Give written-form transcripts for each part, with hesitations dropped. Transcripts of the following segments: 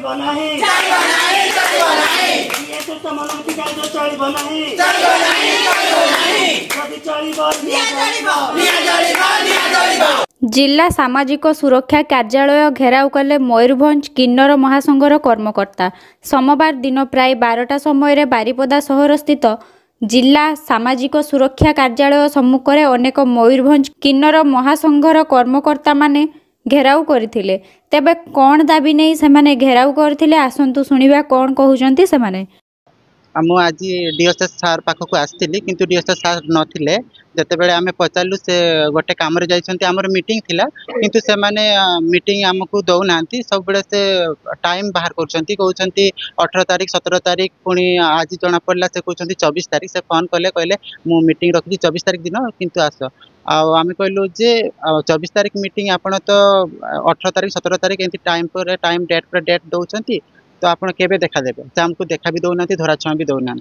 चलिबो नाही ये तो तमन की गाय जो चलिबो नाही यदि चलिबो जिला सामाजिक सुरक्षा कार्यालय घेराव कले मयूरभंज किन्नर महासंघर कर्मकर्ता। सोमवार दिन प्राय 12टा समय बारिपदा सहर स्थित जिला सामाजिक सुरक्षा कार्यालय सम्मुख में अनेक मयूरभंज किन्नर महासंघर कर्मकर्ता माने घेराव करथिले। तेबे कौन दाबी नहीं से घेराव करथिले आसंतु सुनिबा कौन कहउचंती से माने। आम आज डीएसएस सार पाखक आसती किंतु डीएसएस सार नथिले जते बेले आमे पचारलु से गोटे काम रे जाइछंती हमर मीटिंग थिला किंतु से माने मीटिंग हमकु दउ नांती सब बेले से टाइम बाहर करछंती कहउछंती 18 तारिख 17 तारिख पुनी आज जना पड़ला से कहउछंती 24 तारिख से फोन कले कहले मु मीटिंग रखी 24 तारिख दिन किंतु आस आमे कहलु जे 24 तारिख मीटिंग आपण तो 18 तारिख 17 तारिख एंती टाइम पर टाइम डेट पर डेट दउछंती तो आप केबे देखा देबे से हमको देखा भी दौना धरा छुआ भी दौना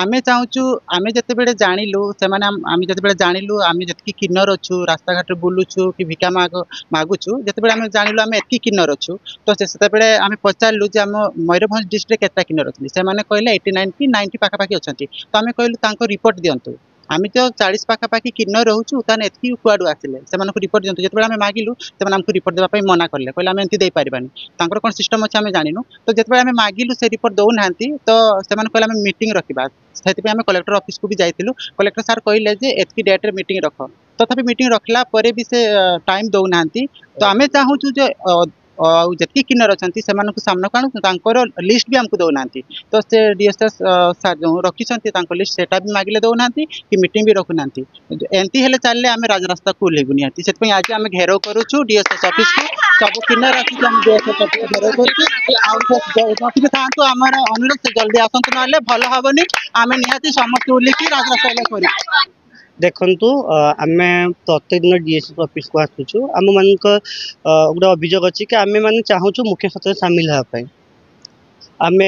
आमे चाहूँ आमे जिते बड़े जानिलु से आमे जिते बड़े जानिलु आमे जतकी किन्नर अच्छु रास्ता घाट बुलुछु कि भिका मागुछु जिते बड़े आमे जानिलु आमे एतकी किन्नर अच्छु तो से बेले आमे पचारलु जे आम मयूरभंज डिस्ट्रिक्ट केता किन्नर अच्छी से माने कहले 89 कि 90 पाखापाखि अच्छा तो आमे कहलु तांको रिपोर्ट दियंतु आमी तो 40 पाखापाखि किन्नर रोचु ताने एतकी कुआडू आसिले से रिपोर्ट दियंतु जिते आमे मागिलु से आमको रिपोर्ट देबा पई मना करले कहले आमे एंती देई पारिबानी तांकर कोन सिस्टम अछि आमे जानिनु तो जिते आमे मागिलु से रिपोर्ट दउ नांती तो से कहले आमे मीटिंग रखिबा सेति आमे कलेक्टर ऑफिस को भी जाइतिलु कलेक्टर सर कहले जे एतकी डेट रे मीटिंग रख तथापि मीटिंग रखला परे भी से टाइम दउ नांती तो आमे चाहूँ जे जतकी किन्नर अच्छा से सामना काणु लिस्ट भी आमको दौना तो से डीएसएस सार जो रखी लिस्ट सेटा भी मागिले दौना कि मीटिंग भी रखुना एमती हेले चलले आम राजरास्ता को ओह्लैबु निहाती से आज आम घेराव करूँ डीएसएस ऑफिस को सब किन्नर आसिक डीएसएस ऑफिस घेराव कर था आम अनुरोध जल्दी आसतु ना भल हेनी आम निहाती समस्त ओह्लिकी राजरास्ता कर देखु आम प्रत्येक दिन डीएसएस ऑफिस को आसुचु आम मान गोटे अभियोग अच्छी कि आम मैंने चाहूँ मुख्य सचिव सामिल होगापी आम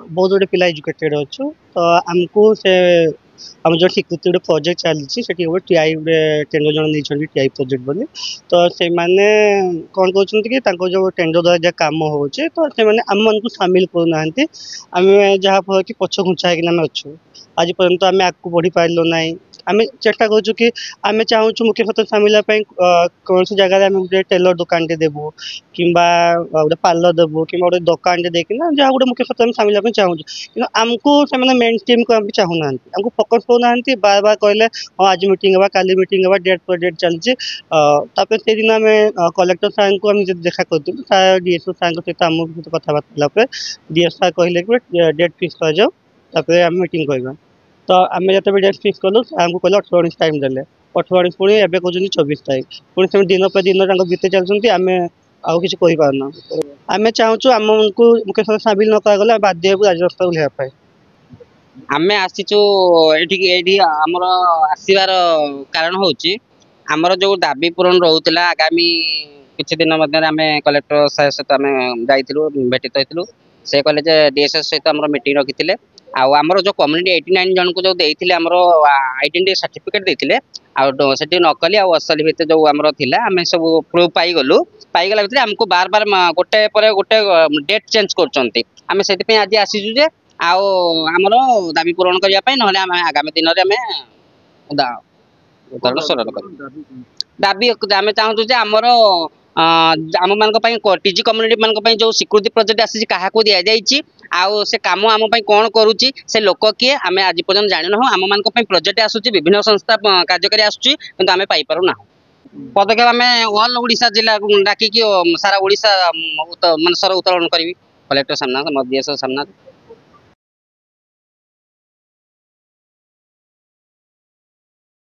बहुत गुटे पिला एजुकेटेड अच्छु तो आमको से आम जो स्वीकृति गोटे प्रोजेक्ट चलती गोटे टीआई टेंडर जन नहीं टीआई प्रोजेक्ट बोली तो से माने कौन कहते कि जो टेंडर द्वारा जहाँ कम हो तो से आम मान सामिल करूना आम जहाँ फल कि पछ घुंचा होना अच्छु आज पर्यंत आम आगे बढ़ी पार्लु ना आम चेष्टा करूँ कि आम चाहूँ मुख्य सचिव सामिल कौन सी जगह गोटे टेलर दुकान टे देवु कि गोटे पार्लर देवु कि गोटे दुकान टे देखना जहाँ गोटे मुख्य सचिव सामिल चाहूँ कि आमको से मेन टीम को चाहूना आमको फोकस करूना बार बार कहले हाँ आज मीटिंग हवा काली मीटिंग हवा डेट पर डेट चलती से दिन आम कलेक्टर सार को देखा करूँ सार डीएसओ सार सहित आम सहित कथबार्ता डीएस सार कहले डेट फिक्स कर जाओ आम मीटिंग करवा तो आम जो डेट फिक्स कलु आमको कहले 18 टाइम देले 18 पुणी एवं कहते 24 तारीख पुणी से दिन पर दिन बीते चलते आम आउ कि पारना आम चाहूँ आम को मुख्य सचिव सामिल न करागले बाध्य राजरास्ता ओह्लैवाई आम आसीचु ये आमर आसबार कारण हूँ आमर जो दाबी पूरण रोला आगामी किसी दिन मध्य आम कलेक्टर साहब सहित आम जाइलु भेटित होइलु से कहले डीएसएस सहित आम मीटिंग रखी आमर जो कम्युनिटी 89 जन को जो देते आमर आइडेंटिटी सर्टिफिकेट देते आठी नकली असली भितर जो आमर थिला आम सब प्रूफ पाइगलु पाइगला भितर आमको बार बार गोटे पर गोटे डेट चेंज करम से आज आसीचु जे आमर दाबी पूरण करने ना आम आगामी दिन में दाबी आम चाहूँ आमर आम मान टीजी कम्युनिटी मान जो स्वीकृति प्रोजेक्ट आसी क्या दि जाइए आउ से कम आम कौन करुच्ची से लोक किए आम आज पर्यटन जानी ना आम मान प्रोजेक्ट आसूँ विभिन्न संस्था कार्यकारी आम पाइपारूना पदक्षेप आम ऑल ओडिशा जिला डाकिकी सारा ओडिशा मान सर उत्तोलन करी कलेक्टर सामना डीएसओ सामना